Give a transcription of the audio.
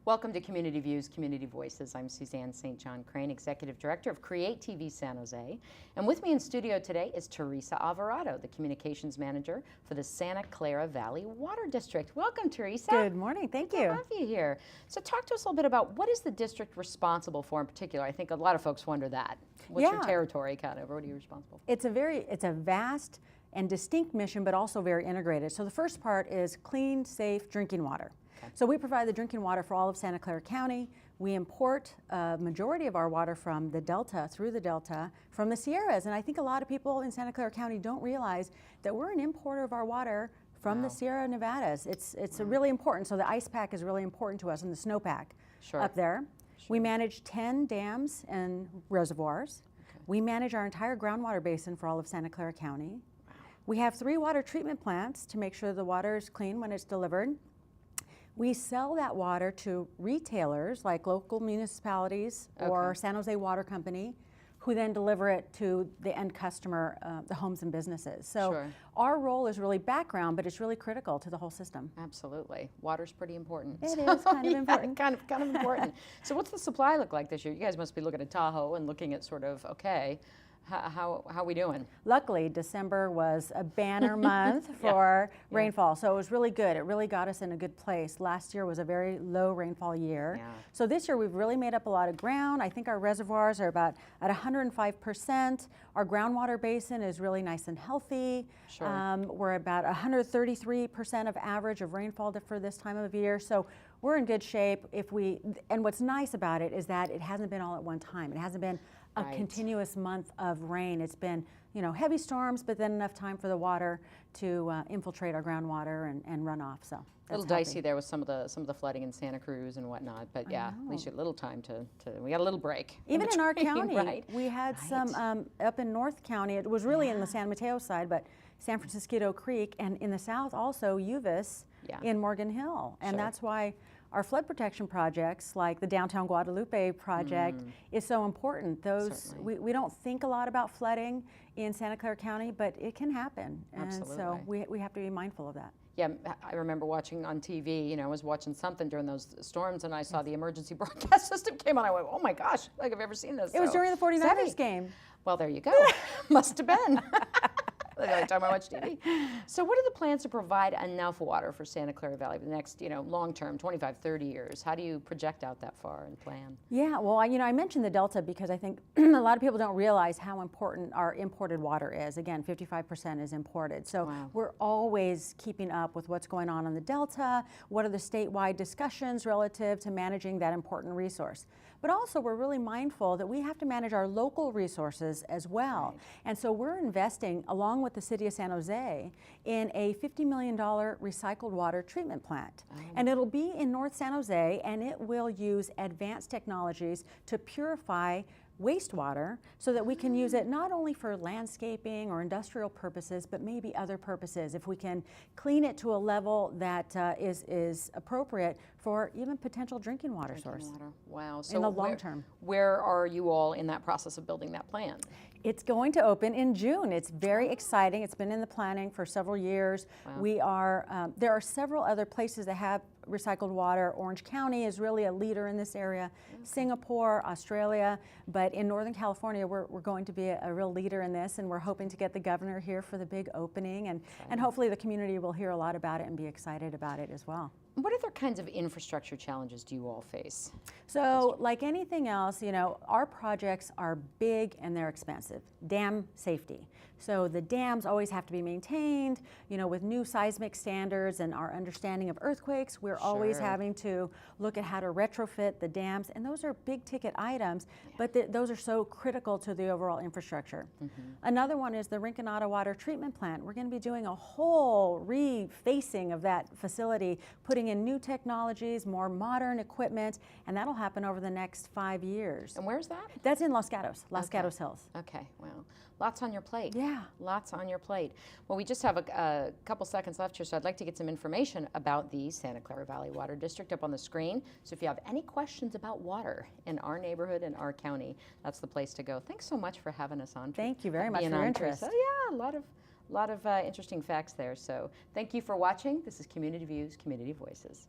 Welcome to Community Views, Community Voices. I'm Suzanne St. John Crane, Executive Director of Create TV San Jose. And with me in studio today is Teresa Alvarado, the Communications Manager for the Santa Clara Valley Water District. Welcome, Teresa. Good morning. Thank you. Good to have you here. So talk to us a little bit about what is the district responsible for in particular? I think a lot of folks wonder that. What's your territory kind of? What are you responsible for? It's a vast and distinct mission, but also very integrated. So the first part is clean, safe drinking water. Okay. So we provide the drinking water for all of Santa Clara County. We import a majority of our water from the Delta, through the Delta, from the Sierras. And I think a lot of people in Santa Clara County don't realize that we're an importer of our water from the Sierra Nevadas. It's really important. So the ice pack is really important to us, and the snowpack up there. Sure. We manage 10 dams and reservoirs. Okay. We manage our entire groundwater basin for all of Santa Clara County. Wow. We have 3 water treatment plants to make sure the water is clean when it's delivered. We sell that water to retailers like local municipalities or San Jose Water Company, who then deliver it to the end customer, the homes and businesses. So our role is really background, but it's really critical to the whole system. Absolutely. Water's pretty important. It is kind of important. Kind of important. So what's the supply look like this year? You guys must be looking at Tahoe and looking at sort of, okay, how are we doing? Luckily, December was a banner month for rainfall, so it was really good. It really got us in a good place. Last year was a very low rainfall year. Yeah. So this year we've really made up a lot of ground. I think our reservoirs are about at 105%. Our groundwater basin is really nice and healthy. Sure. We're about 133% of average of rainfall for this time of year. So we're in good shape. And what's nice about it is that it hasn't been all at one time. It hasn't been a continuous month of rain. It's been, heavy storms, but then enough time for the water to infiltrate our groundwater and run off. So a little dicey there with some of the flooding in Santa Cruz and whatnot. But yeah, at least you had a little time to we got a little break. Even in our county, we had some up in North County. It was really in the San Mateo side, but San Francisco Creek, and in the south also Uvis in Morgan Hill, and that's why our flood protection projects, like the Downtown Guadalupe project, is so important. We don't think a lot about flooding in Santa Clara County, but it can happen. Absolutely. And so we have to be mindful of that. Yeah, I remember watching on TV, I was watching something during those storms, and I saw the emergency broadcast system came on. I went, oh my gosh, like I've ever seen this. It was during the 49ers game. Well, there you go. Must have been. The only time I watch TV. So what are the plans to provide enough water for Santa Clara Valley for the next, long term, 25, 30 years? How do you project out that far and plan? Yeah, well, I mentioned the Delta because I think a lot of people don't realize how important our imported water is. Again, 55% is imported. So we're always keeping up with what's going on the Delta, what are the statewide discussions relative to managing that important resource. But also we're really mindful that we have to manage our local resources as well. Right. And so we're investing, along with the City of San Jose, in a $50 million recycled water treatment plant. And it'll be in North San Jose, and it will use advanced technologies to purify wastewater so that we can use it not only for landscaping or industrial purposes, but maybe other purposes. If we can clean it to a level that is appropriate for even potential drinking water source. Wow. So in the long term. Where are you all in that process of building that plan? It's going to open in June. It's very exciting. It's been in the planning for several years. We are, there are several other places that have recycled water. Orange County is really a leader in this area. Singapore, Australia, but in Northern California, we're going to be a real leader in this, and we're hoping to get the governor here for the big opening, and hopefully the community will hear a lot about it and be excited about it as well. What other kinds of infrastructure challenges do you all face? So, like anything else, our projects are big and they're expensive. Dam safety. So the dams always have to be maintained, with new seismic standards and our understanding of earthquakes. We're always having to look at how to retrofit the dams, and those are big ticket items, but those are so critical to the overall infrastructure. Another one is the Rinconada Water Treatment Plant. We're going to be doing a whole refacing of that facility, putting in new technologies, more modern equipment, and that'll happen over the next 5 years. And where's that? That's in Los Gatos Hills. Okay, well, lots on your plate. Yeah. Lots on your plate. Well, we just have a couple seconds left here, so I'd like to get some information about the Santa Clara Valley Water District up on the screen. So if you have any questions about water in our neighborhood and our county, that's the place to go. Thanks so much for having us on. Thank you very much for your interest. So, yeah, a lot of interesting facts there. So thank you for watching. This is Community Views, Community Voices.